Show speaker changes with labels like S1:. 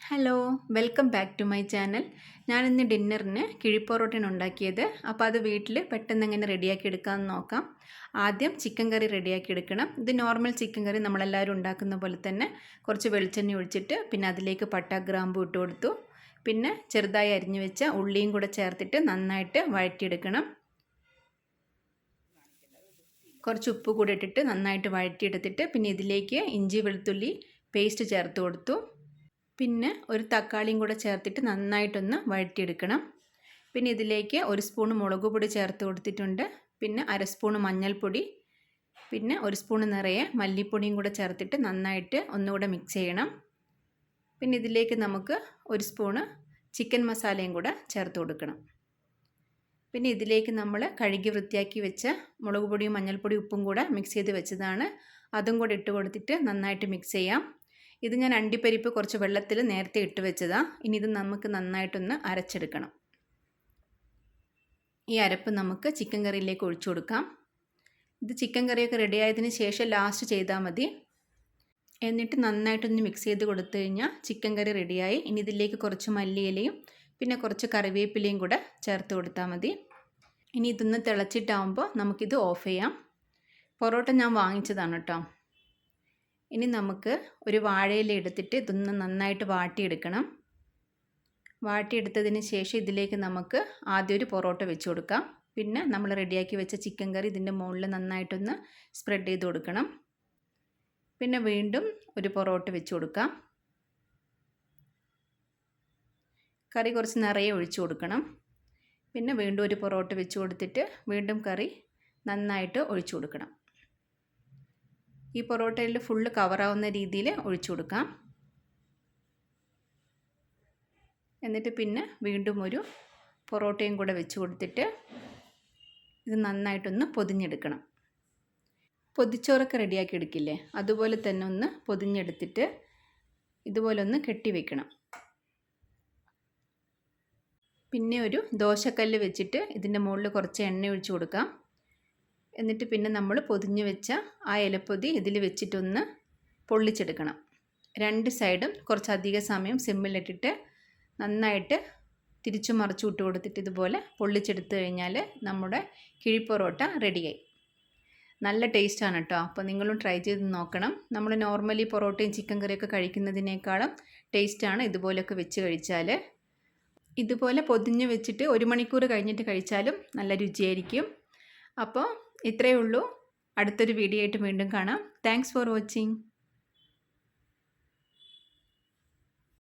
S1: Hello, welcome back to my channel. ഞാനിന്ന് ഡിന്നറിന് കിഴിപ്പൊറോട്ടയാണ് ഉണ്ടാക്കിയത്. അപ്പോൾ അത് വീട്ടിൽ പെട്ടെന്ന് എങ്ങനെ റെഡിയാക്കി എടുക്കാമെന്ന് നോക്കാം. ആദ്യം ചിക്കൻ കറി റെഡിയാക്കി എടുക്കണം. ഇത് നോർമൽ ചിക്കൻ കറി നമ്മളെല്ലാവരും ഉണ്ടാക്കുന്ന പോലെ തന്നെ കുറച്ച് വെളിച്ചെണ്ണ ഒഴിച്ചിട്ട് പിന്നെ അതിലേക്ക് പട്ട ഗ്രാമ്പൂ ഇട്ട് കൊടുത്തു. പിന്നെ ചെറുതായി അരിഞ്ഞു വെച്ച ഉള്ളിയും കൂടെ ചേർത്തിട്ട് നന്നായിട്ട് വഴറ്റിയെടുക്കണം. കുറച്ച് ഉപ്പ് കൂടെ ഇട്ടിട്ട് നന്നായിട്ട് വഴറ്റിയെടുത്തിട്ട് പിന്നെ ഇതിലേക്ക് ഇഞ്ചി വെളുത്തുള്ളി പേസ്റ്റ് ചേർത്ത് കൊടുത്തു. പിന്നെ ഒരു തക്കാളിയും കൂടെ ചേർത്തിട്ട് നന്നായിട്ടൊന്ന് വഴറ്റിയെടുക്കണം. പിന്നെ ഇതിലേക്ക് ഒരു സ്പൂൺ മുളക് പൊടി ചേർത്ത് കൊടുത്തിട്ടുണ്ട്. പിന്നെ അര സ്പൂൺ മഞ്ഞൾപ്പൊടി, പിന്നെ ഒരു സ്പൂൺ നിറയെ മല്ലിപ്പൊടിയും കൂടെ ചേർത്തിട്ട് നന്നായിട്ട് ഒന്നുകൂടെ മിക്സ് ചെയ്യണം. പിന്നെ ഇതിലേക്ക് നമുക്ക് ഒരു സ്പൂണ് ചിക്കൻ മസാലയും കൂടെ ചേർത്ത് കൊടുക്കണം. പിന്നെ ഇതിലേക്ക് നമ്മൾ കഴുകി വൃത്തിയാക്കി വെച്ച മുളക് പൊടിയും മഞ്ഞൾപ്പൊടിയും ഉപ്പും കൂടെ മിക്സ് ചെയ്ത് വെച്ചതാണ്. അതും കൂടെ ഇട്ട് കൊടുത്തിട്ട് നന്നായിട്ട് മിക്സ് ചെയ്യാം. ഇത് ഞാൻ അണ്ടിപ്പരിപ്പ് കുറച്ച് വെള്ളത്തിൽ നേരത്തെ ഇട്ട് വെച്ചതാണ്. ഇനി ഇത് നമുക്ക് നന്നായിട്ടൊന്ന് അരച്ചെടുക്കണം. ഈ അരപ്പ് നമുക്ക് ചിക്കൻ കറിയിലേക്ക് ഒഴിച്ചു കൊടുക്കാം. ഇത് ചിക്കൻ കറിയൊക്കെ റെഡി ആയതിന് ശേഷം ലാസ്റ്റ് ചെയ്താൽ മതി. എന്നിട്ട് നന്നായിട്ടൊന്ന് മിക്സ് ചെയ്ത് കൊടുത്തു കഴിഞ്ഞാൽ ചിക്കൻ കറി റെഡിയായി. ഇനി ഇതിലേക്ക് കുറച്ച് മല്ലിയിലയും പിന്നെ കുറച്ച് കറിവേപ്പിലയും കൂടെ ചേർത്ത് കൊടുത്താൽ മതി. ഇനി ഇതൊന്ന് തിളച്ചിട്ടാകുമ്പോൾ നമുക്കിത് ഓഫ് ചെയ്യാം. പൊറോട്ട ഞാൻ വാങ്ങിച്ചതാണ് കേട്ടോ. ഇനി നമുക്ക് ഒരു വാഴയില എടുത്തിട്ട് ഇതൊന്ന് നന്നായിട്ട് വാട്ടിയെടുക്കണം. വാട്ടിയെടുത്തതിന് ശേഷം ഇതിലേക്ക് നമുക്ക് ആദ്യം ഒരു പൊറോട്ട വെച്ച് കൊടുക്കാം. പിന്നെ നമ്മൾ റെഡിയാക്കി വെച്ച ചിക്കൻ കറി ഇതിൻ്റെ മുകളിൽ നന്നായിട്ടൊന്ന് സ്പ്രെഡ് ചെയ്ത് കൊടുക്കണം. പിന്നെ വീണ്ടും ഒരു പൊറോട്ട വെച്ച് കൊടുക്കാം. കറി കുറച്ച് നിറയെ ഒഴിച്ചു കൊടുക്കണം. പിന്നെ വീണ്ടും ഒരു പൊറോട്ട വെച്ച് കൊടുത്തിട്ട് വീണ്ടും കറി നന്നായിട്ട് ഒഴിച്ചു കൊടുക്കണം. ഈ പൊറോട്ടയിൽ ഫുള്ള് കവറാവുന്ന രീതിയിൽ ഒഴിച്ചു കൊടുക്കാം. എന്നിട്ട് പിന്നെ വീണ്ടും ഒരു പൊറോട്ടയും കൂടെ വെച്ച് കൊടുത്തിട്ട് ഇത് നന്നായിട്ടൊന്ന് പൊതിഞ്ഞെടുക്കണം. പൊതിച്ചോറൊക്കെ റെഡിയാക്കി എടുക്കില്ലേ, അതുപോലെ തന്നെ ഒന്ന് പൊതിഞ്ഞെടുത്തിട്ട് ഇതുപോലെ ഒന്ന് കെട്ടി വെക്കണം. പിന്നെ ഒരു ദോശക്കല്ല് വെച്ചിട്ട് ഇതിൻ്റെ മുകളിൽ കുറച്ച് എണ്ണ ഒഴിച്ച് കൊടുക്കാം. എന്നിട്ട് പിന്നെ നമ്മൾ പൊതിഞ്ഞ് വെച്ച ആ ഇലപ്പൊതി ഇതിൽ വെച്ചിട്ടൊന്ന് പൊള്ളിച്ചെടുക്കണം. രണ്ട് സൈഡും കുറച്ചധികം സമയം സിമ്മിലിട്ടിട്ട് നന്നായിട്ട് തിരിച്ചു മറിച്ചു വിട്ട് കൊടുത്തിട്ട് ഇതുപോലെ പൊള്ളിച്ചെടുത്ത് കഴിഞ്ഞാൽ നമ്മുടെ കിഴിപ്പൊറോട്ട റെഡിയായി. നല്ല ടേസ്റ്റാണ് കേട്ടോ. അപ്പോൾ നിങ്ങളും ട്രൈ ചെയ്ത് നോക്കണം. നമ്മൾ നോർമലി പൊറോട്ടയും ചിക്കൻ കറിയൊക്കെ കഴിക്കുന്നതിനേക്കാളും ടേസ്റ്റാണ് ഇതുപോലെയൊക്കെ വെച്ച് കഴിച്ചാൽ. ഇതുപോലെ പൊതിഞ്ഞ് വെച്ചിട്ട് 1 മണിക്കൂർ കഴിഞ്ഞിട്ട് കഴിച്ചാലും നല്ല രുചിയായിരിക്കും. അപ്പോൾ ഇത്രയേ ഉള്ളൂ. അടുത്തൊരു വീഡിയോ ആയിട്ട് വീണ്ടും കാണാം. Thanks for watching.